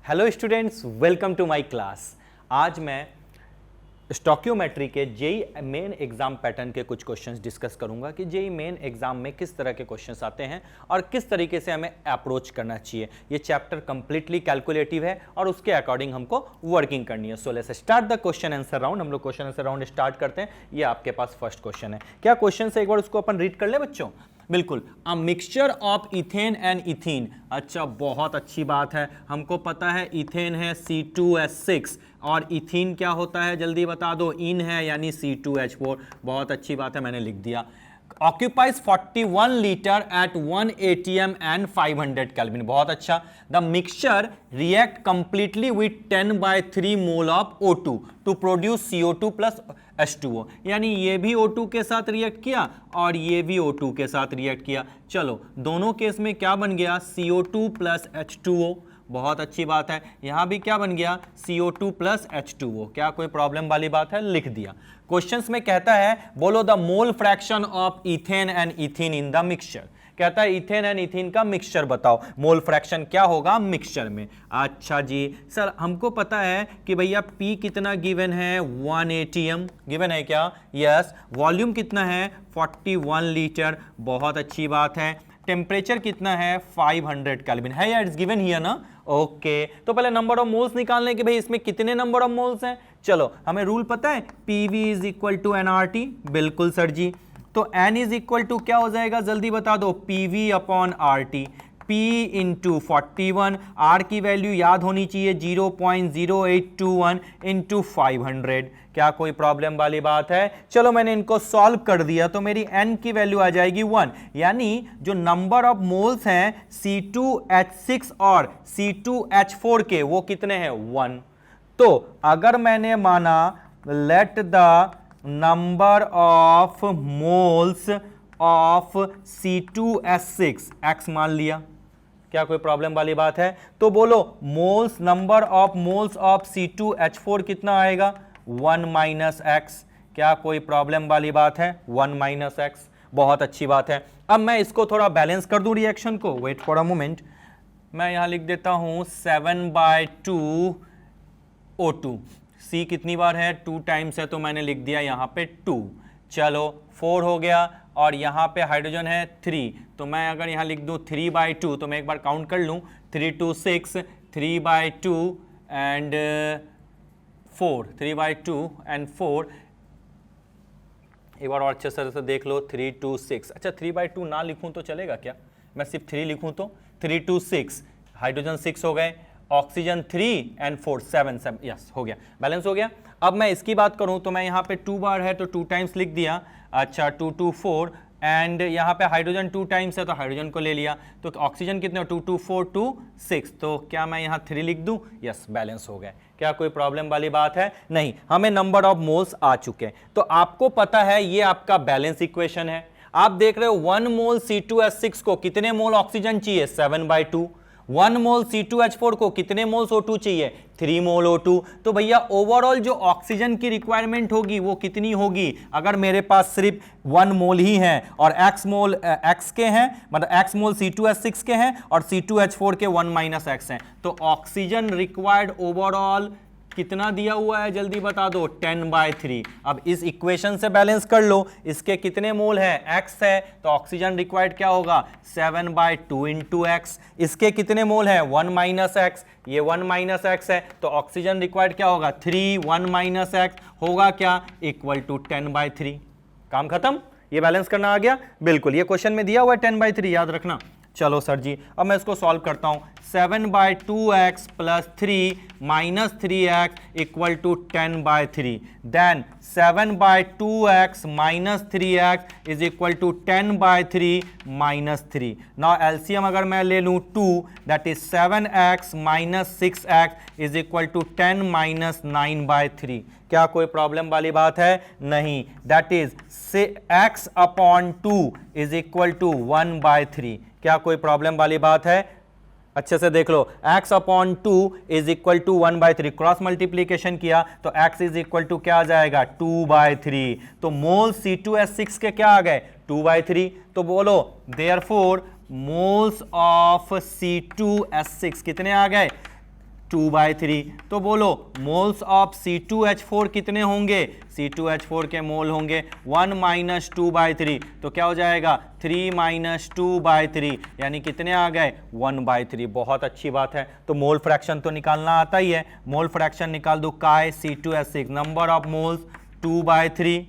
Hello students, welcome to my class. आज मैं stoichiometry के जेई मेन एग्जाम पैटर्न के कुछ क्वेश्चंस डिस्कस करूंगा कि जेई मेन एग्जाम में किस तरह के क्वेश्चंस आते हैं और किस तरीके से हमें अप्रोच करना चाहिए। ये चैप्टर कंप्लीटली कैलकुलेटिव है और उसके अकॉर्डिंग हमको वर्किंग करनी है। So let's start the question answer round. हम लोग क्वेश्चन आंसर राउंड स्टार्ट करते हैं। ये आपके पास फर्स्ट क्वेश्चन है। क्या क्वेश्चन है, एक बार उसको अपन रीड कर ले बच्चों। बिल्कुल, a mixture of ethane and ethene. अच्छा, बहुत अच्छी बात है। हमको पता है इथेन है C2H6 और इथीन क्या होता है, जल्दी बता दो। इन है यानी C2H4। बहुत अच्छी बात है, मैंने लिख दिया। occupies 41 liter at 1 atm and 500 Kelvin। बहुत अच्छा। The mixture react completely with 10/3 mole of O2 to produce CO2 plus H2O। यानी ये भी O2 के साथ रिएक्ट किया और ये भी O2 के साथ रिएक्ट किया। चलो, दोनों केस में क्या बन गया, CO2 प्लस H2O। बहुत अच्छी बात है। यहां भी क्या बन गया, CO2 प्लस H2O। क्या कोई प्रॉब्लम वाली बात है, लिख दिया। क्वेश्चंस में कहता है बोलो the mole fraction of ethane and ethene in the mixture. कहता है इथेन एंड इथीन का मिक्सचर बताओ, मोल फ्रैक्शन क्या होगा मिक्सचर में। अच्छा जी सर, हमको पता है कि भैया P कितना गिवन है, 1 atm गिवन है क्या, यस। वॉल्यूम कितना है, 41 लीटर। बहुत अच्छी बात है। टेम्परेचर कितना है, 500 केल्विन है या इट्स गिवन हियर ना। ओके, तो पहले नंबर ऑफ मोल्स निकालने के भाई इसमें कितने नंबर ऑफ मोल्स हैं। चलो, हमें रूल पता है, PV is equal to NRT। बिल्कुल सर जी। तो N इज इक्वल टू क्या हो जाएगा, जल्दी बता दो, PV upon RT। P into 41, R की वैल्यू याद होनी चाहिए 0.0821 इंटू 500। क्या कोई प्रॉब्लम वाली बात है। चलो, मैंने इनको सॉल्व कर दिया तो मेरी N की वैल्यू आ जाएगी 1। यानी जो नंबर ऑफ मोल्स हैं C2H6 और C2H4 के, वो कितने हैं, 1। तो अगर मैंने माना let the number of moles of C2H6 X मान लिया, क्या कोई प्रॉब्लम वाली बात है। तो बोलो moles, number of moles of C2H4 कितना आएगा, 1 माइनस एक्स। क्या कोई प्रॉब्लम वाली बात है, 1 माइनस एक्स। बहुत अच्छी बात है। अब मैं इसको थोड़ा बैलेंस कर दूं रिएक्शन को। वेट फॉर अ मोमेंट, मैं यहां लिख देता हूं 7/2 O2। C कितनी बार है, 2 टाइम्स है, तो मैंने लिख दिया यहां पे 2। चलो, 4 हो गया और यहाँ पे हाइड्रोजन है 3, तो मैं अगर यहाँ लिख दूँ 3/2, तो मैं एक बार काउंट कर लूँ, 3 2 6, 3/2 एंड 4, 3/2 एंड 4। एक बार और अच्छे से देख लो, 3 2 6। अच्छा, 3/2 ना लिखूँ तो चलेगा क्या, मैं सिर्फ 3 लिखूँ तो 3 2 6, हाइड्रोजन 6 हो गए, ऑक्सीजन 3 एंड 4 7, यस हो गया, बैलेंस हो गया। अब मैं इसकी बात करूं तो मैं यहाँ पे 2 बार है तो 2 टाइम्स लिख दिया। अच्छा, 2 2 4 एंड यहाँ पे हाइड्रोजन 2 टाइम्स है तो हाइड्रोजन को ले लिया। तो ऑक्सीजन कितने, 2 2 4 2 6, तो क्या मैं यहाँ 3 लिख दूं, यस, बैलेंस हो गया। क्या कोई प्रॉब्लम वाली बात है, नहीं। हमें नंबर ऑफ मोल्स आ चुके हैं। तो आपको पता है ये आपका बैलेंस इक्वेशन है। आप देख रहे हो 1 मोल C2H6 को कितने मोल ऑक्सीजन चाहिए, 7/2। 1 मोल C2H4 को कितने मोल्स O2 चाहिए, 3 मोल O2। तो भैया ओवरऑल जो ऑक्सीजन की रिक्वायरमेंट होगी वो कितनी होगी, अगर मेरे पास सिर्फ 1 मोल ही है और x मोल x के हैं, मतलब x मोल C2H6 के हैं और C2H4 के 1 माइनस x हैं, तो ऑक्सीजन रिक्वायर्ड ओवरऑल कितना दिया हुआ है, जल्दी बता दो, 10/3। अब इस इक्वेशन से बैलेंस कर लो, इसके कितने मोल है, x है, तो ऑक्सीजन रिक्वायर्ड क्या होगा, 7/2 इंटू एक्स। इसके कितने मोल है, 1 माइनस एक्स, ये 1 माइनस एक्स है, तो ऑक्सीजन रिक्वायर्ड क्या होगा, 3 1 माइनस एक्स होगा क्या, इक्वल टू 10/3। काम खत्म, ये बैलेंस करना आ गया। बिल्कुल, ये क्वेश्चन में दिया हुआ है 10/3, याद रखना। चलो सर जी, अब मैं इसको सॉल्व करता हूं। 7/2x plus 3 minus 3x equal to 10/3। Then 7/2x minus 3x is equal to 10/3 minus 3। Now LCM अगर मैं ले लूं 2, that is 7x minus 6x is equal to 10 minus 9/3। क्या कोई प्रॉब्लम वाली बात है, नहीं। That is x upon 2 is equal to 1/3। क्या कोई प्रॉब्लम वाली बात है, अच्छे से देख लो, x upon 2 is equal to 1/3। Cross multiplication किया तो x इज इक्वल टू क्या आ जाएगा, 2/3। तो मोल C2H6 के क्या आ गए, 2/3। तो बोलो देयरफॉर मोल्स ऑफ C2H6 कितने आ गए, 2/3। तो बोलो मोल्स ऑफ C2H4 कितने होंगे? C2H4 के मोल होंगे 1 - 2/3, तो क्या हो जाएगा 3 - 2/3, यानी कितने आ गए 1/3। बहुत अच्छी बात है। तो मोल फ्रैक्शन तो निकालना आता ही है, मोल फ्रैक्शन निकाल दो काय C2H6, नंबर ऑफ मोल्स 2/3।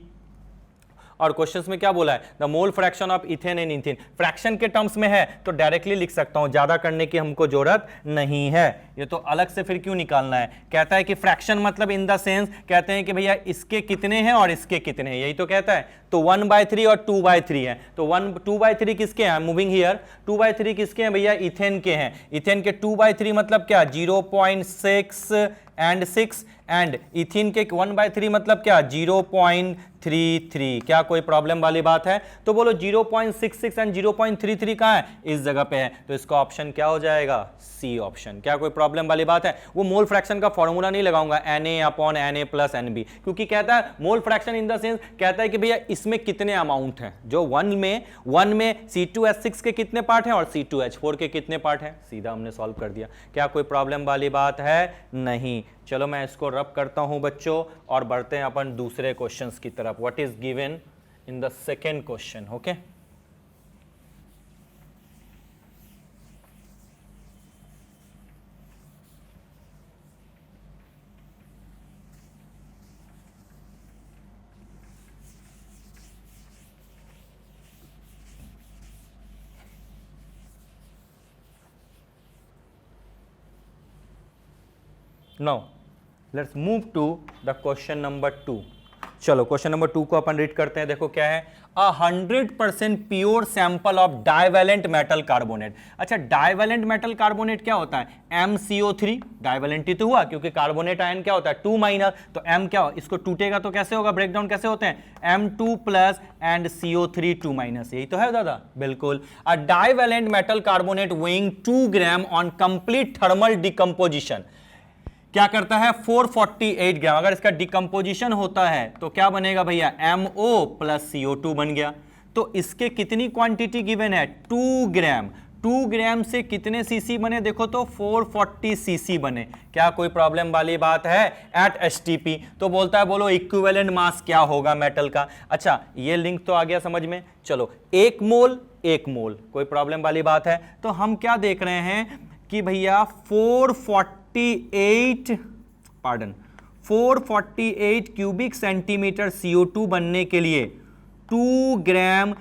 और क्वेश्चंस में क्या बोला है? The mole fraction of ethane and ethane. Fraction के टर्म्स में है तो डायरेक्टली लिख सकता हूं, ज्यादा करने की हमको जरूरत नहीं है। ये तो अलग से फिर क्यों निकालना है? कहता है कि फ्रैक्शन मतलब इन द सेंस, कहते हैं कि भैया इसके कितने हैं और इसके कितने हैं, यही तो कहता है। तो 1/3 और 2/3 है, तो 2/3 किसके हैं? मूविंग हियर, 2/3 किसके हैं भैया? इथेन के हैं। इथेन के 2/3 मतलब क्या? 0.6 एंड 6, एंड इथिन के 1/3 मतलब क्या? 0.33। क्या कोई प्रॉब्लम वाली बात है? तो बोलो 0.66 एंड 0.33 कहां है? इस जगह पे है, तो इसका ऑप्शन क्या हो जाएगा? C option. क्या कोई प्रॉब्लम वाली बात है? वो मोल फ्रैक्शन का फॉर्मूला नहीं लगाऊंगा Na/Na + Nb, क्योंकि कहता है mole fraction in the sense, कहता है कि भैया इसमें कितने अमाउंट हैं, जो 1 में C2H6 के कितने पार्ट हैं और C2H4 के कितने पार्ट हैं। सीधा हमने सॉल्व कर दिया। क्या कोई प्रॉब्लम वाली बात है? नहीं। चलो मैं इसको रब करता हूं बच्चों, और बढ़ते हैं अपन दूसरे क्वेश्चंस की तरफ। What is given in the second question? Okay, now let's move to the question number 2। चलो क्वेश्चन नंबर 2 को अपन रीड करते हैं। देखो क्या है? 100% pure sample of divalent metal carbonate. अच्छा, डाइवेलेंट मेटल कार्बोनेट क्या होता है? MCO3। डाइवेलेंट ही तो हुआ, क्योंकि कार्बोनेट आयन क्या होता है? 2-, तो M क्या हो? इसको टूटेगा तो कैसे होगा? ब्रेकडाउन कैसे होते हैं? M2+ एंड CO3 2-, यही तो है दादा। बिल्कुल। A divalent metal carbonate weighing 2 gram on complete thermal decomposition क्या करता है? 448 ग्राम। अगर इसका डिकम्पोजिशन होता है तो क्या बनेगा भैया? MO + CO2 बन गया। तो इसके कितनी क्वांटिटी गिवन है? 2 ग्राम। 2 ग्राम से कितने सीसी बने? देखो तो 440 सीसी बने। क्या कोई प्रॉब्लम वाली बात है? At STP। तो बोलता है बोलो इक्विवेलेंट मास क्या होगा मेटल का। अच्छा, ये लिंक तो आ गया समझ में। चलो 1 मोल 1 मोल, कोई प्रॉब्लम वाली बात है? तो हम क्या देख रहे हैं कि भैया 448 क्यूबिक सेंटीमीटर CO2 बनने के लिए 2 ग्राम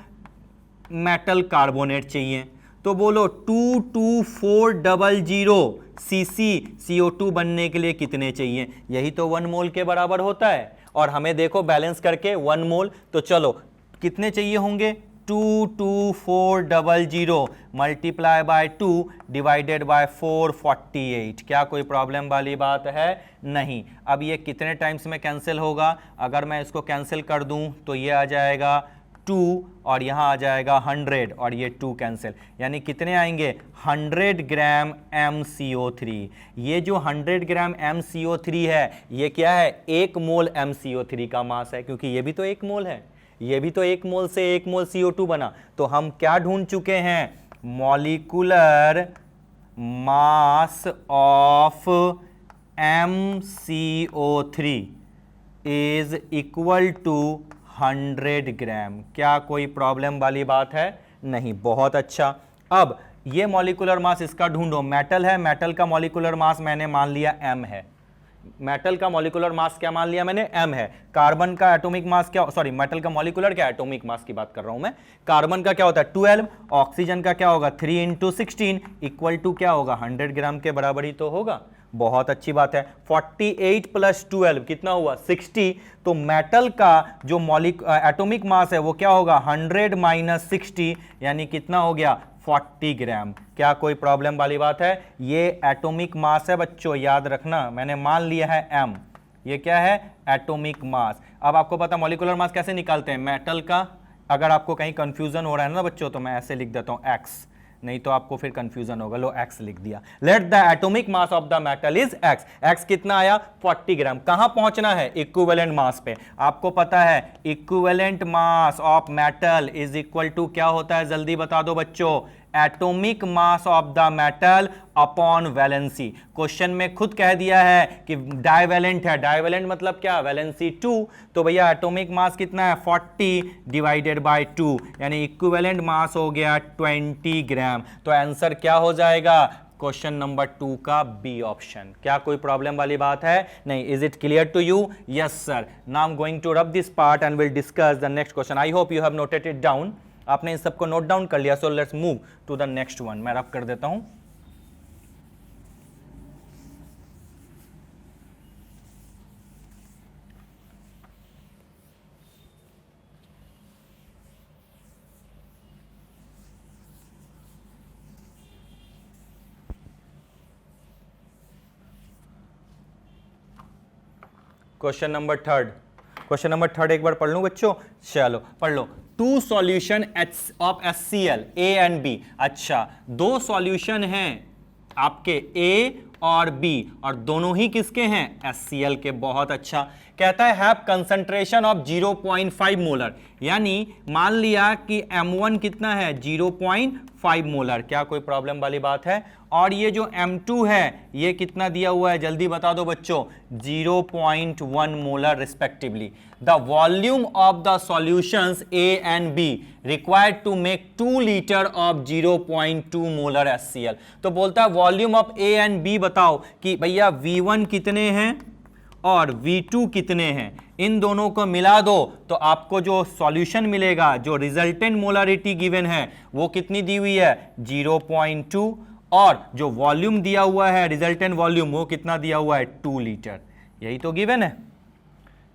मेटल कार्बोनेट चाहिए। तो बोलो 22400 सीसी CO2 बनने के लिए कितने चाहिए? यही तो 1 मोल के बराबर होता है। और हमें देखो बैलेंस करके 1 मोल, तो चलो कितने चाहिए होंगे? 22400 मल्टीप्लाई बाय 2 डिवाइडेड बाय 448। क्या कोई प्रॉब्लम वाली बात है? नहीं। अब ये कितने टाइम्स में कैंसिल होगा? अगर मैं इसको कैंसिल कर दूं तो ये आ जाएगा 2 और यहां आ जाएगा 100 और ये 2 कैंसिल, यानी कितने आएंगे? 100 ग्राम MCO3। ये जो 100 ग्राम MCO3 है, ये क्या है? 1 मोल MCO3 का मास है, क्योंकि ये भी तो 1 मोल है, ये भी तो 1 मोल से 1 मोल CO2 बना। तो हम क्या ढूंढ चुके हैं? Molecular mass of MCO3 is equal to 100 gram. क्या कोई प्रॉब्लम वाली बात है? नहीं। बहुत अच्छा। अब ये मॉलिक्यूलर मास इसका ढूंढो। मेटल है, मेटल का मॉलिक्यूलर मास मैंने मान लिया M है। मेटल का मॉलिक्यूलर मास क्या मान लिया मैंने? M है। कार्बन का एटॉमिक मास क्या? सॉरी, मेटल का मॉलिक्यूलर क्या? एटॉमिक मास की बात कर रहा हूं मैं। कार्बन का क्या होता है? 12। ऑक्सीजन का क्या होगा? 3 × 16 इक्वल टू क्या होगा? 100 ग्राम के बराबर ही तो होगा। बहुत अच्छी बात है। 48 + 12 कितना हुआ? 60। तो मेटल का जो एटॉमिक मास है वो क्या होगा? 100 - 60, यानी कितना हो गया? 40 ग्राम। क्या कोई प्रॉब्लम वाली बात है? ये एटॉमिक मास है बच्चों, याद रखना। मैंने मान लिया है M। ये क्या है? Atomic mass. अब आपको पता मॉलिक्यूलर मास कैसे निकालते हैं मेटल का? अगर आपको कहीं कंफ्यूजन हो रहा है ना बच्चों, तो मैं ऐसे लिख देता हूं X, नहीं तो आपको फिर कंफ्यूजन होगा। लो X लिख दिया। Let the atomic mass of the metal is X। X कितना आया? 40 ग्राम। कहां पहुंचना है? इक्विवेलेंट मास पे। आपको पता है equivalent mass of metal is equal to क्या होता है? जल्दी बता दो बच्चों। Atomic mass of the metal upon valency. Question में खुद कह दिया है कि डाइवेलेंट है, डाइवेलेंट मतलब क्या, वैलेंसी 2, तो भैया एटॉमिक मास कितना है 40 डिवाइडेड बाय 2, यानी इक्विवेलेंट मास हो गया 20 ग्राम। तो आंसर क्या हो जाएगा क्वेश्चन नंबर 2 का बी ऑप्शन। क्या कोई प्रॉब्लम वाली बात है? नहीं। Is it clear to you? Yes sir. Now I am going to rub this part and will discuss the next question. I hope you have noted it down. आपने इन सबको note down कर लिया, so let's move to the next one. मैं rub कर देता हूं। Question number third एक बार पढ़ लूं बच्चों? चलो पढ़ लो। Two solution of HCl A and B। अच्छा, दो सॉल्यूशन हैं आपके A और B, और दोनों ही किसके हैं? HCl के। बहुत अच्छा। कहता है हैव कंसंट्रेशन ऑफ 0.5 मोलर, यानी मान लिया कि M1 कितना है 0.5 मोलर। क्या कोई प्रॉब्लम वाली बात है? और ये जो M2 है ये कितना दिया हुआ है, जल्दी बता दो बच्चों, 0.1 molar respectively. The volume of the solutions A and B required to make 2 litre of 0.2 molar HCl। तो बोलता है volume of A and B बताओ कि भैया V1 कितने हैं और V2 कितने हैं, इन दोनों को मिला दो तो आपको जो सॉल्यूशन मिलेगा, जो रिजल्टेंट मोलारिटी गिवन है वो कितनी दी हुई है 0.2, और जो वॉल्यूम दिया हुआ है रिजल्टेंट वॉल्यूम वो कितना दिया हुआ है 2 लीटर। यही तो गिवन है।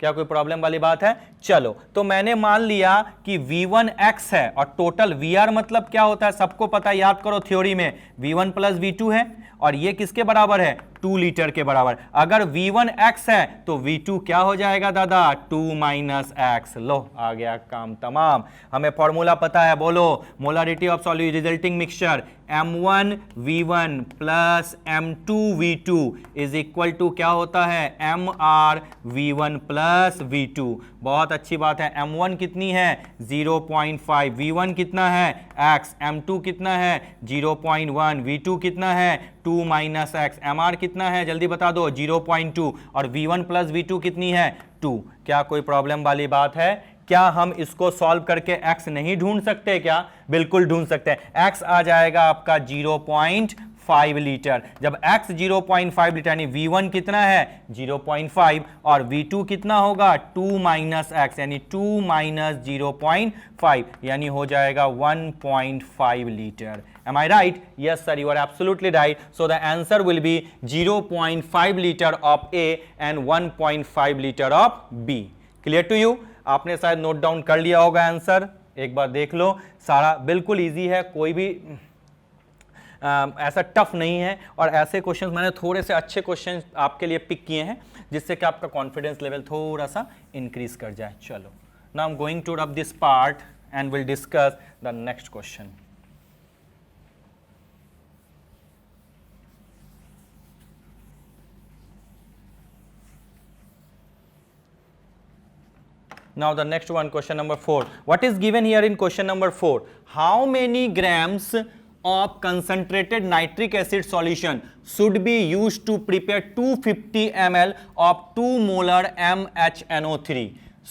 क्या कोई प्रॉब्लम वाली बात है? चलो, तो मैंने मान लिया कि V1x है और टोटल VR मतलब क्या होता है सबको पता है, याद करो थ्योरी में, V1 प्लस V2 है और ये किसके बराबर है 2 लीटर के बराबर। अगर V1x है तो V2 क्या हो जाएगा दादा 2 माइनस x। लो आ गया काम तमाम। हमें फॉर्मूला पता है, बोलो। Molarity of solution resulting mixture M1V1 plus M2V2 is equal to क्या होता है MRV1 प्लस V2। बहुत अच्छी बात है। M1 कितनी है 0.5, V1 कितना है x, M2 कितना है 0.1, V2 कितना है 2 माइनस x, MR कितना है जल्दी बता दो 0.2, और V1 प्लस V2 कितनी है 2। क्या कोई प्रॉब्लम वाली बात है? क्या हम इसको सॉल्व करके x नहीं ढूंढ सकते? क्या बिल्कुल ढूंढ सकते हैं। x आ जाएगा आपका 0.5 लीटर। जब x 0.5 लीटर यानी V1 कितना है 0.5 और V2 कितना होगा 2 माइनस x, यानी 2 माइनस 0.5 यानी हो जाएगा 1.5 litre. Am I right? Yes sir, you are absolutely right. So the answer will be 0.5 liter of A and 1.5 liter of B. Clear to you? आपने शायद नोट डाउन कर लिया होगा आंसर, एक बार देख लो। सारा बिल्कुल इजी है, कोई भी ऐसा टफ नहीं है, और ऐसे क्वेश्चंस मैंने थोड़े से अच्छे क्वेश्चंस आपके लिए पिक किए हैं जिससे कि आपका कॉन्फिडेंस लेवल थोड़ा सा इंक्रीज कर जाए। चलो, now I am going to rub this part and will discuss the next question. Now the next one, question number 4. What is given here in question number 4? How many grams of concentrated nitric acid solution should be used to prepare 250 ml of 2 molar MHNO3?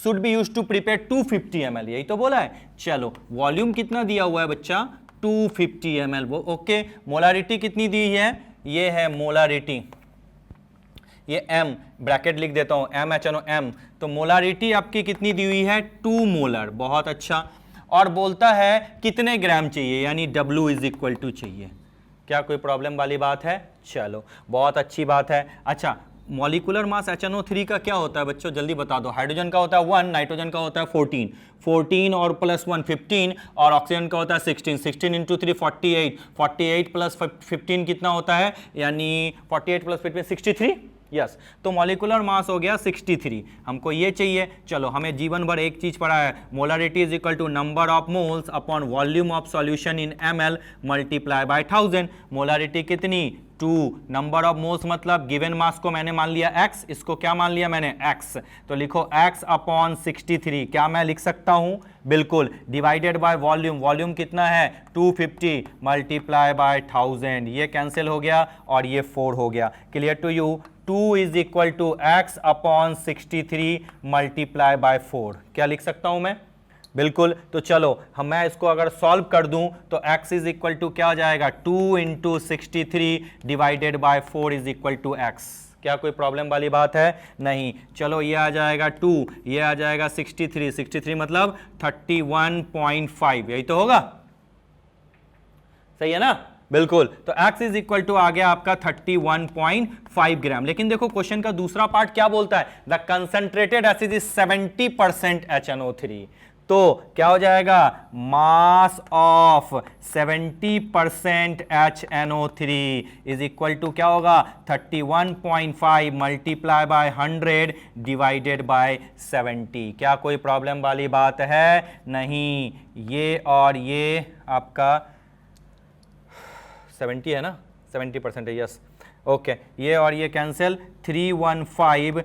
Should be used to prepare 250 ml, यही तो बोला है। चलो, volume कितना दिया हुआ है बच्चा 250 ml, वो ओके। मोलारिटी कितनी दी है, ये है मोलारिटी, ये M ब्रैकेट लिख देता हूं MHNO M, तो मोलारिटी आपकी कितनी दी हुई है 2 मोलर। बहुत अच्छा। और बोलता है कितने ग्राम चाहिए, यानी W इज इक्वल टू चाहिए। क्या कोई प्रॉब्लम वाली बात है? चलो, बहुत अच्छी बात है। अच्छा, मॉलिकुलर मास HNO3 का क्या होता है बच्चों जल्दी बता दो। हाइड्रोजन का होता है 1, नाइट्रोजन का होता है 14 और प्लस 1 15, और ऑक्सीजन का होता है 16 इंटू 3 48 प्लस 15 कितना होता है, यानी 48 प्लस 15 63, यस तो मॉलिक्यूलर मास हो गया 63, हमको ये चाहिए। चलो हमें जीवन भर एक चीज पढ़ा है, molarity is equal to number of moles upon volume of solution in ml multiply by 1000। Molarity कितनी 2, नंबर ऑफ मोल्स मतलब गिवन मास को मैंने मान लिया x, इसको क्या मान लिया मैंने x, तो लिखो x अपॉन 63। क्या मैं लिख सकता हूं? बिल्कुल, डिवाइडेड बाय वॉल्यूम, वॉल्यूम कितना है 250 मल्टीप्लाई बाय 1000, ये कैंसिल हो गया और ये 4 हो गया। Clear to you? 2 is equal to x upon 63 multiply by 4। क्या लिख सकता हूं मैं? बिल्कुल। तो चलो मैं इसको अगर सॉल्व कर दूं तो x इज इक्वल टू क्या हो जाएगा 2 into 63 divided by 4 is equal to x। क्या कोई प्रॉब्लम वाली बात है? नहीं। चलो ये आ जाएगा 2, ये आ जाएगा 63, 63 मतलब 31.5, यही तो होगा, सही है ना? बिल्कुल। तो x इज इक्वल टू आ गया आपका 31.5 ग्राम। लेकिन देखो क्वेश्चन का दूसरा पार्ट क्या बोलता है, the concentrated acid is 70% HNO3। तो क्या हो जाएगा, mass of 70% HNO3 is equal to क्या होगा 31.5 मल्टीप्लाई बाय 100 डिवाइडेड बाय 70। क्या कोई प्रॉब्लम वाली बात है? नहीं। ये और ये आपका 70 है ना, 70% है, यस ओके। ये और ये cancel, 315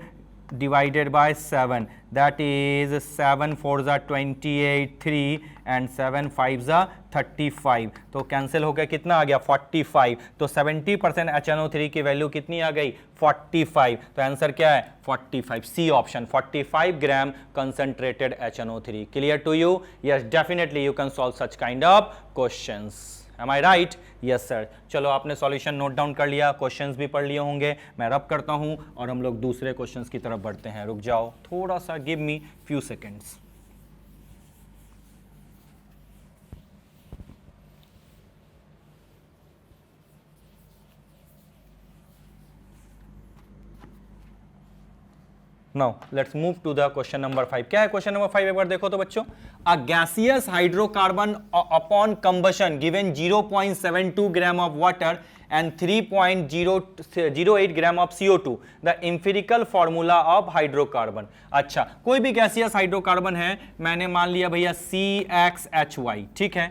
divided by 7, that is 7 4 जा 28, 3 and 7 5 जा 35, तो कैंसिल हो गया, कितना आ गया 45। तो 70% HNO3 की वैल्यू कितनी आ गई 45। तो आंसर क्या है 45, C option 45 gram concentrated HNO3। Clear to you? Yes definitely you can solve such kind of questions. Am I right? Yes sir। चलो आपने सॉल्यूशन नोट डाउन कर लिया, क्वेश्चंस भी पढ़ लिए होंगे, मैं रब करता हूं और हम लोग दूसरे क्वेश्चंस की तरफ बढ़ते हैं। रुक जाओ थोड़ा सा, give me few seconds. Now let's move to the question number 5। क्या है क्वेश्चन नंबर 5 एक बार देखो तो बच्चों। A gaseous hydrocarbon upon combustion given 0.72 gram of water and 3.008 gram of CO2, the empirical formula of hydrocarbon। अच्छा, कोई भी gaseous hydrocarbon है, मैंने मान लिया भैया CXHY, ठीक है।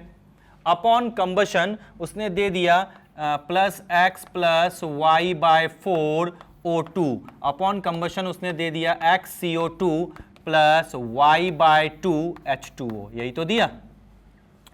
अपॉन कंबशन उसने दे दिया plus x plus y by 4 O2, upon combustion उसने दे दिया XCO2 plus y bye 2 H2O, यही तो दिया,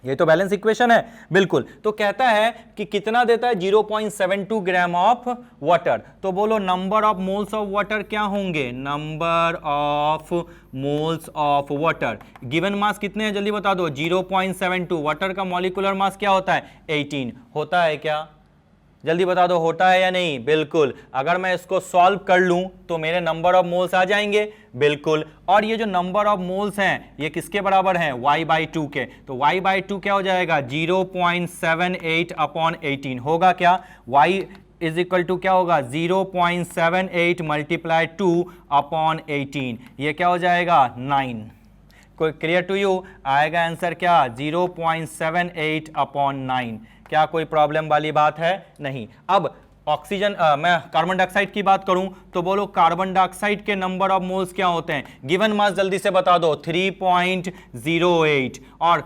ये तो बैलेंस इक्वेशन है। बिल्कुल। तो कहता है कि कितना देता है 0.72 ग्राम ऑफ वाटर। तो बोलो number of moles of water क्या होंगे, number of moles of water. Given mass कितने हैं जल्दी बता दो, 0.72। वाटर का मॉलिक्यूलर मास क्या होता है 18, होता है क्या जल्दी बता दो, होता है या नहीं? बिल्कुल। अगर मैं इसको सॉल्व कर लूं तो मेरे नंबर ऑफ मोल्स आ जाएंगे, बिल्कुल। और ये जो नंबर ऑफ मोल्स हैं ये किसके बराबर हैं, y बाई 2 के। तो y बाई 2 क्या हो जाएगा 0.78 अपॉन 18 होगा क्या, y इज इक्वल टू क्या होगा 0.78 मल्टीप्लाई 2 अपॉन 18, ये क्या हो जाएगा 9। कोई क्लियर टू यू? आएगा आंसर क्या 0.78 अपॉन 9। क्या कोई प्रॉब्लम वाली बात है? नहीं। अब ऑक्सीजन मैं कार्बन डाइऑक्साइड की बात करूं तो बोलो कार्बन डाइऑक्साइड के नंबर ऑफ मोल्स क्या होते हैं, गिवन मास जल्दी से बता दो 3.08। और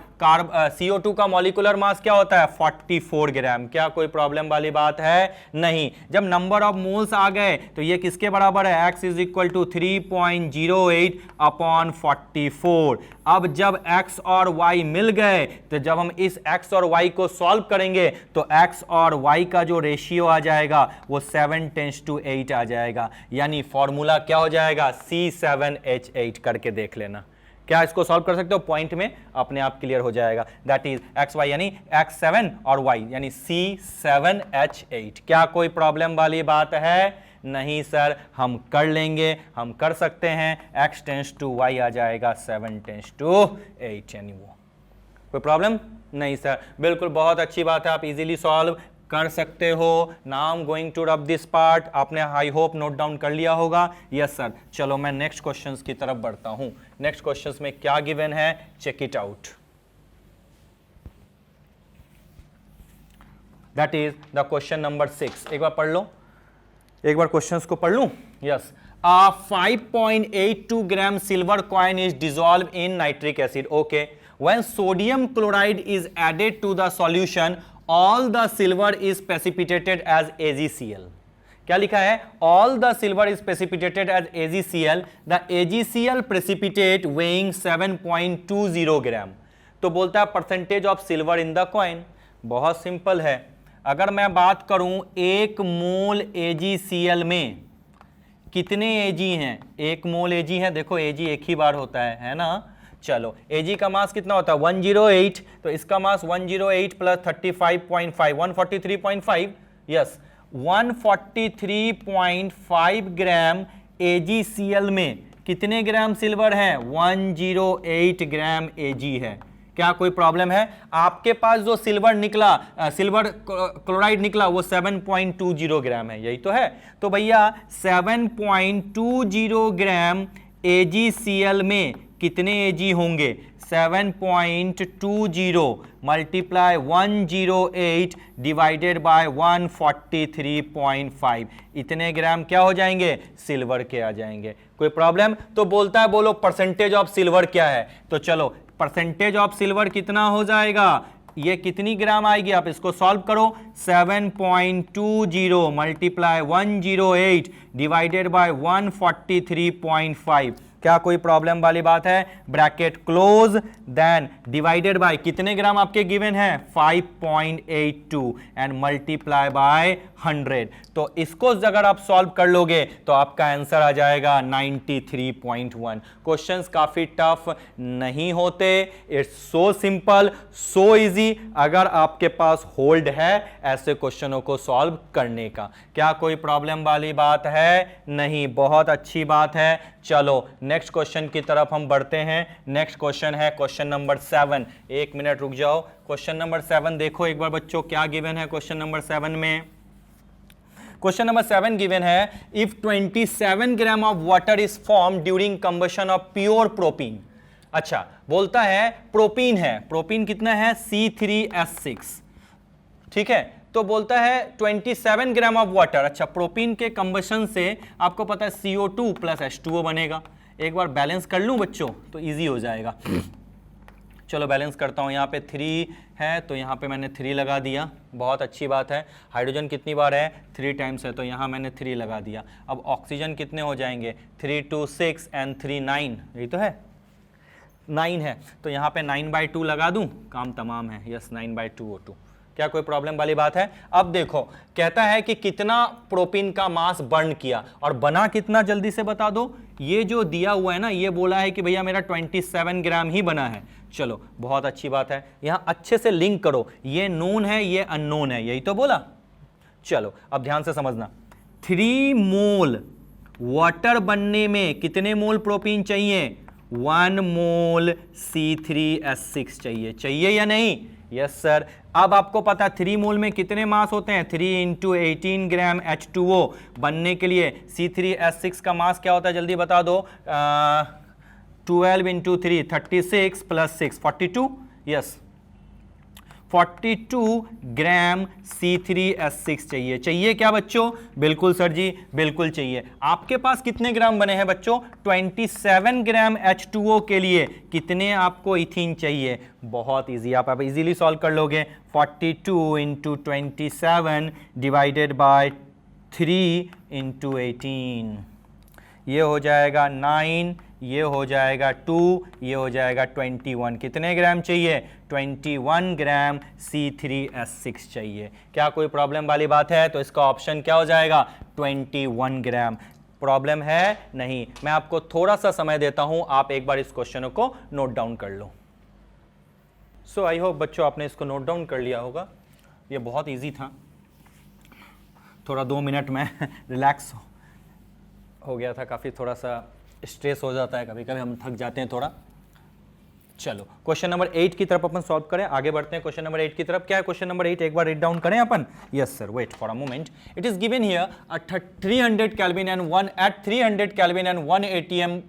CO2 का मॉलिक्यूलर मास क्या होता है 44 ग्राम। क्या कोई प्रॉब्लम वाली बात है? नहीं। जब नंबर ऑफ मोल्स आ गए तो ये किसके बराबर है, x is equal to 3.08 upon 44। अब जब x और y मिल गए तो जब हम इस x और y को सॉल्व करेंगे तो x और y का जो रेशियो आ जाएगा वो 7:8 आ जाएगा, यानी फॉर्मूला क्या हो जाएगा C7H8। करके देख लेना, क्या इसको सॉल्व कर सकते हो, पॉइंट में अपने आप क्लियर हो जाएगा। दैट इज XY यानी X7 और Y यानी C7H8। क्या कोई प्रॉब्लम वाली बात है? नहीं सर, हम कर लेंगे, हम कर सकते हैं। X टेंस टू Y आ जाएगा 7 टेंस टू 8, यानी वो कोई प्रॉब्लम नहीं सर। बिल्कुल, बहुत अच्छी बात है, आप इजीली सॉल्व कर सकते हो। Now I am going to rub this part. आपने आई होप नोट डाउन कर लिया होगा। Yes sir. चलो मैं नेक्स्ट क्वेश्चंस की तरफ बढ़ता हूं। नेक्स्ट क्वेश्चंस में क्या गिवन है, check it out. That is the question number 6। एक बार पढ़ लो, एक बार क्वेश्चंस को पढ़ लूं। Yes 5.82 gram silver coin is dissolved in nitric acid. Okay, when sodium chloride is added to the solution, all the silver is precipitated as AgCl. क्या लिखा है? All the silver is precipitated as AgCl. The AgCl precipitate weighing 7.20 gram. तो बोलता है percentage of silver in the coin. बहुत simple है. अगर मैं बात करूं 1 मोल AgCl में कितने Ag हैं? 1 मोल Ag है. देखो Ag एक ही बार होता है ना. चलो Ag का मास कितना होता है? 108. तो इसका मास 108 प्लस 35.5 143.5. यस 143.5 ग्राम AgCl में कितने ग्राम सिल्वर है? 108 ग्राम Ag है. क्या कोई प्रॉब्लम है? आपके पास जो सिल्वर निकला, सिल्वर क्लोराइड निकला, वो 7.20 ग्राम है. यही तो है. तो भैया 7.20 ग्राम AgCl में कितने Ag होंगे? 7.20 मल्टीप्लाई 108 डिवाइडेड बाय 143.5. इतने ग्राम क्या हो जाएंगे? सिल्वर के आ जाएंगे. कोई प्रॉब्लम? तो बोलता है बोलो परसेंटेज ऑफ सिल्वर क्या है. तो चलो परसेंटेज ऑफ सिल्वर कितना हो जाएगा? ये कितनी ग्राम आएगी? आप इसको सॉल्व करो. 7.20 मल्टीप्लाई 108 डिवाइडेड बाय 143.5. क्या कोई प्रॉब्लम वाली बात है? Bracket close. Then divided by कितने ग्राम आपके गिवन है? 5.82 एंड मल्टीप्लाई बाय 100. तो इसको अगर आप सॉल्व कर लोगे तो आपका आंसर आ जाएगा 93.1. क्वेश्चंस काफी टफ नहीं होते. It's so simple, so easy. अगर आपके पास होल्ड है ऐसे क्वेश्चनों को सॉल्व करने का. क्या कोई प्रॉब्लम वाली बात है? नहीं. बहुत अच्छी बात है. चलो नेक्स्ट क्वेश्चन की तरफ हम बढ़ते हैं. नेक्स्ट क्वेश्चन है क्वेश्चन नंबर 7. 1 मिनट रुक जाओ. क्वेश्चन नंबर 7 देखो एक बार बच्चों क्या गिवन है क्वेश्चन नंबर 7 में. क्वेश्चन नंबर 7 गिवन है if 27 gram of water is form during combustion of pure propene. अच्छा बोलता है प्रोपीन है. प्रोपीन कितना है? C3H6. ठीक है. तो बोलता है 27 ग्राम ऑफ वाटर. अच्छा प्रोपीन के कंबशन से आपको पता है CO2 प्लस H2O बनेगा. एक बार बैलेंस कर लूं बच्चों तो इजी हो जाएगा. चलो बैलेंस करता हूं. यहाँ पे 3 है तो यहाँ पे मैंने 3 लगा दिया. बहुत अच्छी बात है. हाइड्रोजन कितनी बार है? 3 टाइम्स है तो यहाँ मैंने 3 लगा दिया. अब ऑक्सीजन कितने हो जाएंगे? 3 2 6 एंड 3 9. यही तो है 9 है. तो यहाँ पे 9/2 लगा दूं, काम तमाम है. Yes 9/2 O2. क्या कोई प्रॉब्लम वाली बात है? अब देखो कहता है कि कितना प्रोपीन का मास बर्न किया और बना कितना, जल्दी से बता दो. ये जो दिया हुआ है ना, ये बोला है कि भैया मेरा 27 ग्राम ही बना है. चलो बहुत अच्छी बात है. यहां अच्छे से लिंक करो. ये नोन है, ये अननोन है. यही तो बोला. चलो अब ध्यान से समझना. 3 मोल वाटर बनने में कितने मोल प्रोपीन चाहिए? 1 मोल C3H6 चाहिए. चाहिए या नहीं? Yes sir. अब आपको पता 3 मोल में कितने मास होते हैं? 3 × 18 ग्राम H2O बनने के लिए C3H6 का मास क्या होता है? जल्दी बता दो. 12 × 3 36 प्लस 6 42. यस 42 ग्राम C3H6 चाहिए. चाहिए क्या बच्चों? बिल्कुल सर जी, बिल्कुल चाहिए. आपके पास कितने ग्राम बने हैं बच्चों? 27 ग्राम H2O के लिए कितने आपको इथीन चाहिए? बहुत इजी. आप इजीली सॉल्व कर लोगे. 42 × 27 डिवाइडेड बाय 3 × 18. ये हो जाएगा 9, ये हो जाएगा 2, ये हो जाएगा 21. कितने ग्राम चाहिए? 21 ग्राम C3H6 चाहिए. क्या कोई प्रॉब्लम वाली बात है? तो इसका ऑप्शन क्या हो जाएगा? 21 ग्राम. प्रॉब्लम है? नहीं. मैं आपको थोड़ा सा समय देता हूं, आप एक बार इस क्वेश्चन को नोट डाउन कर लो. सो आई होप बच्चों आपने इसको नोट डाउन कर लिया होगा. ये बहुत ईजी था. थोड़ा 2 मिनट में रिलैक्स हो गया था. काफ़ी थोड़ा सा स्ट्रेस हो जाता है, कभी कभी हम थक जाते हैं थोड़ा. चलो क्वेश्चन नंबर 8 की तरफ अपन सॉल्व करें. आगे बढ़ते हैं क्वेश्चन नंबर 8 की तरफ. क्या है क्वेश्चन नंबर 8? एक बार रीड डाउन करें अपन. Yes sir, wait for a moment. It is given here 300 kelvin and 1 at 300 kelvin and 1 atm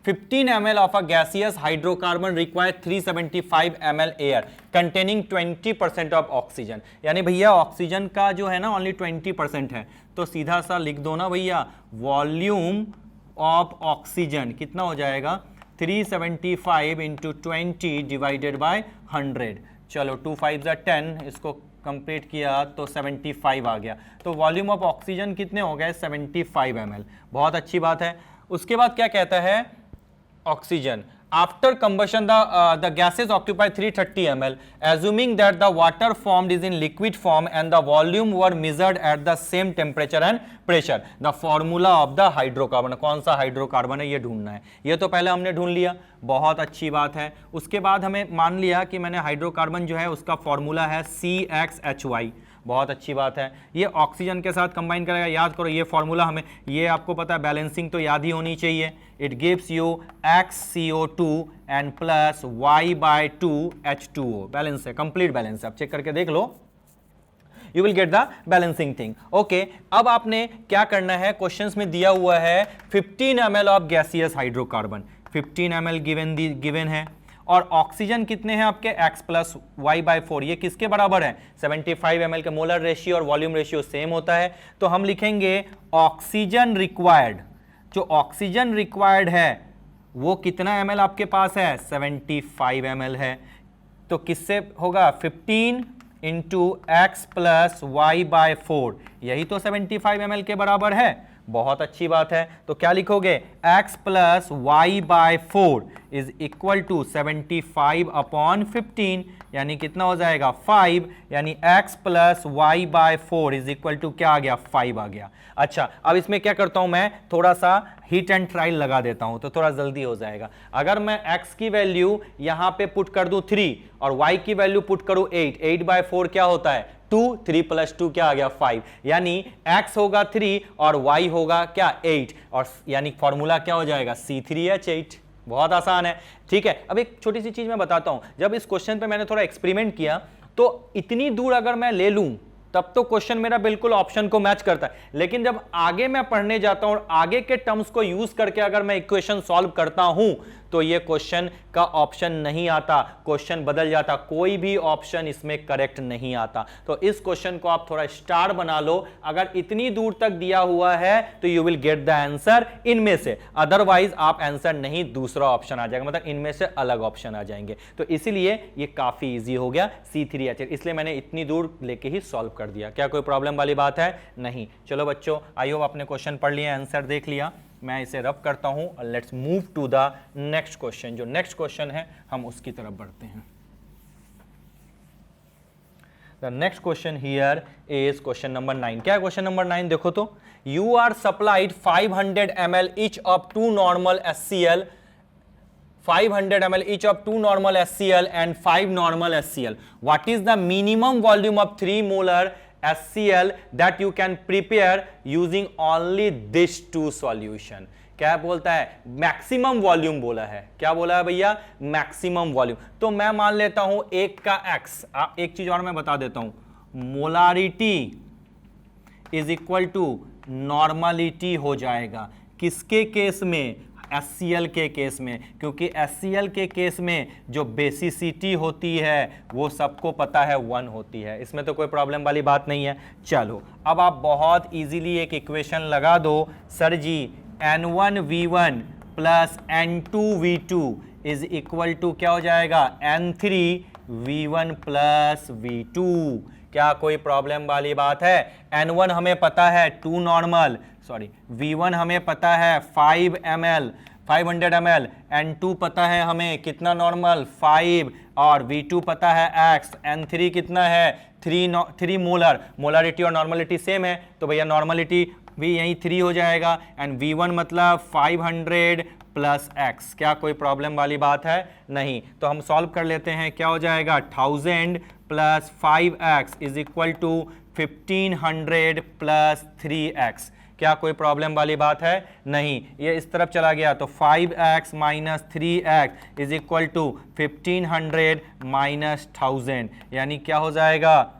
15 ml of a gaseous hydrocarbon require 375 ml air containing 20% of oxygen। यानी भैया oxygen का जो है ना only 20% है, तो सीधा सा लिख दो ना भैया, वॉल्यूम ऑफ ऑक्सीजन कितना हो जाएगा 375 इंटू 20 डिवाइडेड बाय 100। चलो 2 5 10, इसको कंप्लीट किया तो 75 आ गया। तो वॉल्यूम ऑफ ऑक्सीजन कितने हो गए 75 ml। बहुत अच्छी बात है। उसके बाद क्या कहता है oxygen, after combustion the gases occupy 330 ml assuming that the water formed is in liquid form and the volume were measured at the same temperature and pressure। the formula of the hydrocarbon, कौन सा hydrocarbon है ये ढूंढना है। ये तो पहले हमने ढूंढ लिया, बहुत अच्छी बात है। उसके बाद हमें मान लिया कि मैंने हाइड्रोकार्बन जो है उसका फॉर्मूला है CXHY, बहुत अच्छी बात है। ये ऑक्सीजन के साथ कंबाइन करेगा, याद करो ये फॉर्मूला हमें, ये आपको पता है बैलेंसिंग तो याद ही होनी चाहिए। It gives you XCO2 and plus Y/2 H2O, balance है, कंप्लीट बैलेंस है। आप चेक करके देख लो, you will get the balancing thing. Okay, अब आपने क्या करना है, क्वेश्चंस में दिया हुआ है 15 ml of gaseous hydrocarbon, 15 ml given है, और ऑक्सीजन कितने हैं आपके X प्लस Y/4, ये किसके बराबर है 75 ml के। मोलर रेशियो और वॉल्यूम रेशियो सेम होता है, तो हम लिखेंगे ऑक्सीजन रिक्वायर्ड, जो ऑक्सीजन रिक्वायर्ड है वो कितना ml आपके पास है 75 ml है। तो किससे होगा 15 इंटू X प्लस Y/4, यही तो 75 ml के बराबर है। बहुत अच्छी बात है। तो क्या लिखोगे x plus Y/4 is equal to 75/15, यानी कितना हो जाएगा 5, यानी x plus Y/4 is equal to क्या आ गया 5 आ गया। अच्छा, अब इसमें क्या करता हूं मैं, थोड़ा सा हीट एंड ट्रायल लगा देता हूं तो थोड़ा जल्दी हो जाएगा। अगर मैं x की वैल्यू यहां पे पुट कर दूं 3 और y की वैल्यू पुट करूं 8, 8/4 क्या होता है 2, 3 + 2 क्या आ गया 5, यानी x होगा 3 और y होगा क्या 8, और यानी फॉर्मूला क्या हो जाएगा C3H8। बहुत आसान है, ठीक है। अब एक छोटी सी चीज मैं बताता हूं, जब इस क्वेश्चन पे मैंने थोड़ा एक्सपेरिमेंट किया तो इतनी दूर अगर मैं ले लूं तब तो क्वेश्चन मेरा बिल्कुल ऑप्शन को मैच करता है, लेकिन जब आगे मैं पढ़ने जाता हूं और आगे के टर्म्स को यूज करके अगर मैं इक्वेशन सॉल्व करता हूं तो ये क्वेश्चन का ऑप्शन नहीं आता, क्वेश्चन बदल जाता, कोई भी ऑप्शन इसमें करेक्ट नहीं आता। तो इस क्वेश्चन को आप थोड़ा स्टार बना लो, अगर इतनी दूर तक दिया हुआ है तो you will get the answer इनमें से, अदरवाइज आप आंसर नहीं, दूसरा ऑप्शन आ जाएगा, मतलब इनमें से अलग ऑप्शन आ जाएंगे। तो इसलिए ये काफी इजी हो गया C3H8, इसलिए मैंने इतनी दूर लेके ही सॉल्व कर दिया। क्या कोई प्रॉब्लम वाली बात है? नहीं। चलो बच्चों, आई होप आपने क्वेश्चन पढ़ लिया, आंसर देख लिया। मैं इसे रब करता हूं और let's move to the next question. जो नेक्स्ट क्वेश्चन है हम उसकी तरफ बढ़ते हैं। The next question here is question number 9। क्या है क्वेश्चन नंबर 9? देखो तो, you are supplied 500 ml each of 2 normal HCl, 500 ml each of 2 normal HCl and 5 normal HCl. What is the minimum volume of 3 molar HCl that you can prepare using only these 2 solution? क्या बोलता है? Maximum volume बोला है। क्या बोला है भैया? Maximum volume. तो मैं मान लेता हूं एक का x, एक चीज और मैं बता देता हूं, molarity is equal to normality हो जाएगा। किसके केस में? HCl के केस में, क्योंकि HCl के केस में जो बेसिसिटी होती है वो सबको पता है 1 होती है, इसमें तो कोई प्रॉब्लम वाली बात नहीं है। चलो अब आप बहुत इजीली एक इक्वेशन लगा दो, sir ji N1V1 plus N2V2 is equal to क्या हो जाएगा N3V1 प्लस V2। क्या कोई प्रॉब्लम वाली बात है? N1 हमें पता है 2 नॉर्मल, सॉरी V1 हमें पता है 5 ml 500 ml, N2 पता है हमें कितना नॉर्मल 5, और V2 पता है X, N3 कितना है 3 मोलर, मोलरिटी और नॉर्मलिटी सेम है तो भैया नॉर्मलिटी भी यही 3 हो जाएगा, एंड V1 मतलब 500 प्लस X। क्या कोई प्रॉब्लम वाली बात है? नहीं। तो हम सॉल्व कर लेते हैं, क्या हो जाएगा 1000 plus 5X is equal to 1500 plus 3X। क्या कोई प्रॉब्लम वाली बात है? नहीं। ये इस तरफ चला गया तो 5x minus 3x is equal to 1500 minus 1000, यानी क्या हो जाएगा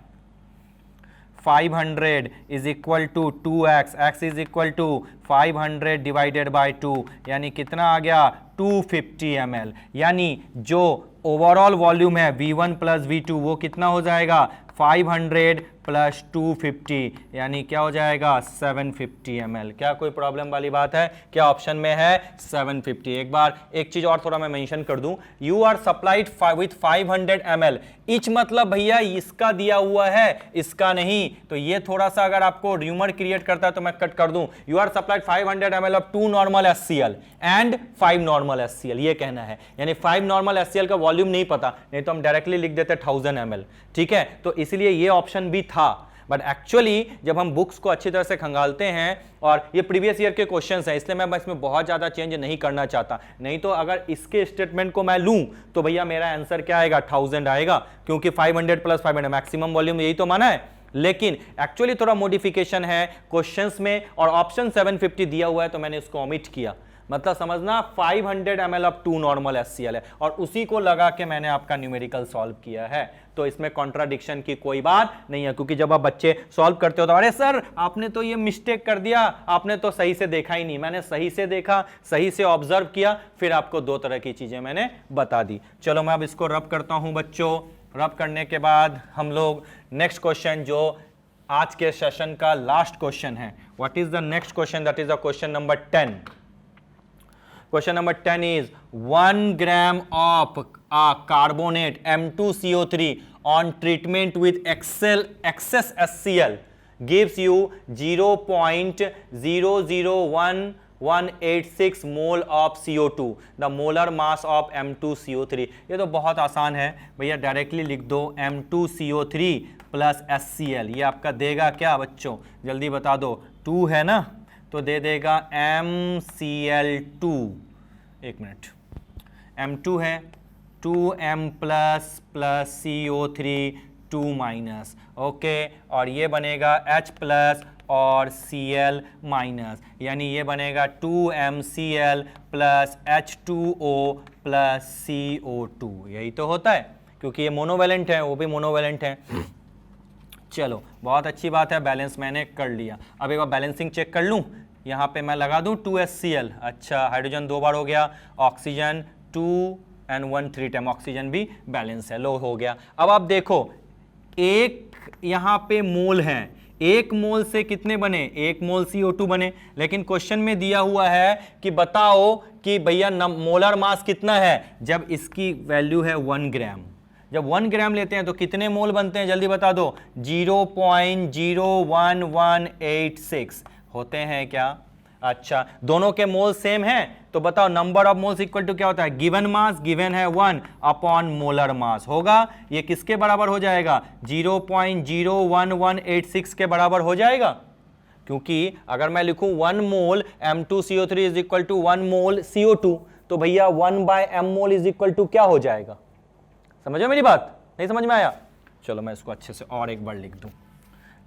500 is equal to 2x, x is equal to 500 divided by 2, यानी कितना आ गया 250 ml। यानी जो ओवरऑल वॉल्यूम है V1 प्लस V2 वो कितना हो जाएगा 500 प्लस 250, यानी क्या हो जाएगा 750 ml। क्या कोई प्रॉब्लम वाली बात है? क्या ऑप्शन में है 750। एक बार एक चीज और थोड़ा मैं मेंशन कर दूं, you are supplied with 500 ml each, मतलब भैया इसका दिया हुआ है इसका नहीं, तो ये थोड़ा सा अगर आपको र्यूमर क्रिएट करता है तो मैं कट कर दूं, you are supplied 500 ml of 2 normal HCl and 5 normal HCl, ये कहना है। यानी 5 नॉर्मल HCl का वॉल्यूम नहीं पता, नहीं तो हम डायरेक्टली लिख देते 1000 ml, ठीक है। तो इसलिए ये ऑप्शन भी था, बट एक्चुअली जब हम बुक्स को अच्छी तरह से खंगालते हैं, और ये प्रीवियस ईयर के क्वेश्चंस हैं इसलिए मैं इसमें बहुत ज़्यादा चेंज नहीं करना चाहता, नहीं तो अगर इसके स्टेटमेंट को मैं लूं तो भैया मेरा आंसर क्या आएगा 1000 आएगा, क्योंकि 500 प्लस 500 मैक्सिमम वॉल्यूम यही तो माना है। लेकिन एक्चुअली थोड़ा मॉडिफिकेशन है क्वेश्चंस में, और ऑप्शन 750 दिया हुआ है तो मैंने इसको ओमिट किया। मतलब समझना 500 ml ऑफ 2 नॉर्मल HCl है, और उसी को लगा के मैंने आपका न्यूमेरिकल सॉल्व किया है। तो इसमें कॉन्ट्राडिक्शन की कोई बात नहीं है, क्योंकि जब आप बच्चे सॉल्व करते हो तो अरे सर आपने तो ये मिस्टेक कर दिया, आपने तो सही से देखा ही नहीं। मैंने सही से देखा, सही से ऑब्जर्व किया, फिर आपको दो तरह की चीजें मैंने बता दी। चलो मैं अब इसको रब करता हूं बच्चों। रब करने के बाद हम लोग नेक्स्ट क्वेश्चन, जो आज के सेशन का लास्ट क्वेश्चन है, what is the next question? That is the question number 10। Question number 10 is 1 gram of carbonate M2CO3 on treatment with excess HCl gives you 0.001186 mole of CO2, the molar mass of M2CO3। ये तो बहुत आसान है भैया, directly लिख दो M2CO3 plus HCl। ये आपका देगा क्या बच्चों, जल्दी बता दो, 2 है ना, तो दे देगा MCl2। एक मिनट, M2 है, 2M plus plus CO3 2 minus, okay, और ये बनेगा H प्लस और Cl माइनस, यानी ये बनेगा 2MCl plus H2O plus CO2। यही तो होता है, क्योंकि ये मोनोवेलेंट है, वो भी मोनोवेलेंट है। चलो बहुत अच्छी बात है, बैलेंस मैंने कर लिया। अब एक बार बैलेंसिंग चेक कर लूँ, यहाँ पे मैं लगा दूँ 2HCl, अच्छा हाइड्रोजन 2 बार हो गया, ऑक्सीजन 2 एंड 1 3 टाइम, ऑक्सीजन भी बैलेंस है, लो हो गया। अब आप देखो, एक यहाँ पे मोल है, एक मोल से कितने बने, 1 मोल CO2 बने, लेकिन क्वेश्चन में दिया हुआ है कि बताओ कि भैया मोलर मास कितना है, जब इसकी वैल्यू है 1 ग्राम। जब 1 ग्राम लेते हैं तो कितने मोल बनते हैं, जल्दी बता दो, 0.01186 होते हैं क्या? अच्छा, दोनों के मोल सेम हैं, तो बताओ number of moles equal to क्या होता है, गिवन मास, गिवन है 1 अपॉन मोलर मास होगा, ये किसके बराबर हो जाएगा, 0.01186 के बराबर हो जाएगा। क्योंकि अगर मैं लिखूं 1 mole M2CO3 is equal to 1 mole CO2, तो भैया 1/m mole is equal to क्या हो जाएगा? समझो मेरी बात, नहीं समझ में आया? चलो मैं इसको अच्छे से और एक बार लिख दूं,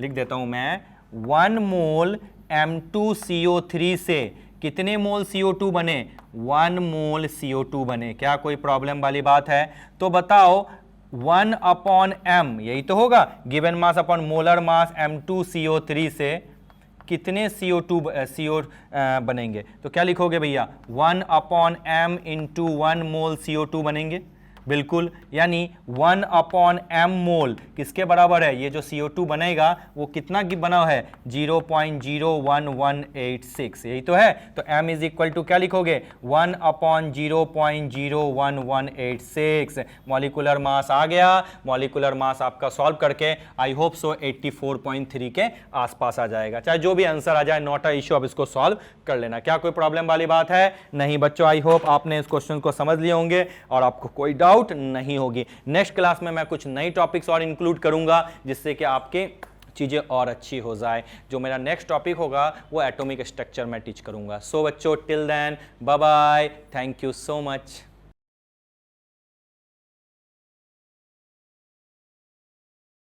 लिख देता हूं मैं, 1 मोल M2CO3 से कितने मोल CO2 बने, 1 मोल CO2 बने। क्या कोई प्रॉब्लम वाली बात है? तो बताओ 1 अपॉन m, यही तो होगा, given mass upon molar mass M2CO3 से कितने CO2 बनेंगे, तो क्या लिखोगे भैया, 1 upon m into 1 mole CO2 बनेंगे, बिल्कुल। यानी 1 अपॉन m मोल किसके बराबर है, ये जो CO2 बनेगा वो कितना की बना है, 0.01186, यही तो है। तो m इज इक्वल टू क्या लिखोगे, 1 अपॉन 0.01186। मॉलिकुलर मास आ गया, मॉलिकुलर मास आपका सॉल्व करके आई होप सो 84.3 के आसपास आ जाएगा। चाहे जो भी आंसर आ जाए, नॉट अ इश्यू, अब इसको सॉल्व कर लेना। क्या कोई प्रॉब्लम वाली बात है? नहीं बच्चों, आई होप आपने इस क्वेश्चन को समझ लिए होंगे और आपको कोई डाउट नहीं होगी। नेक्स्ट क्लास में मैं कुछ नई टॉपिक्स और इंक्लूड करूंगा, जिससे कि आपके चीजें और अच्छी हो जाए। जो मेरा नेक्स्ट टॉपिक होगा वो एटॉमिक स्ट्रक्चर में टीच करूंगा। सो बच्चों, till then bye bye, thank you so much.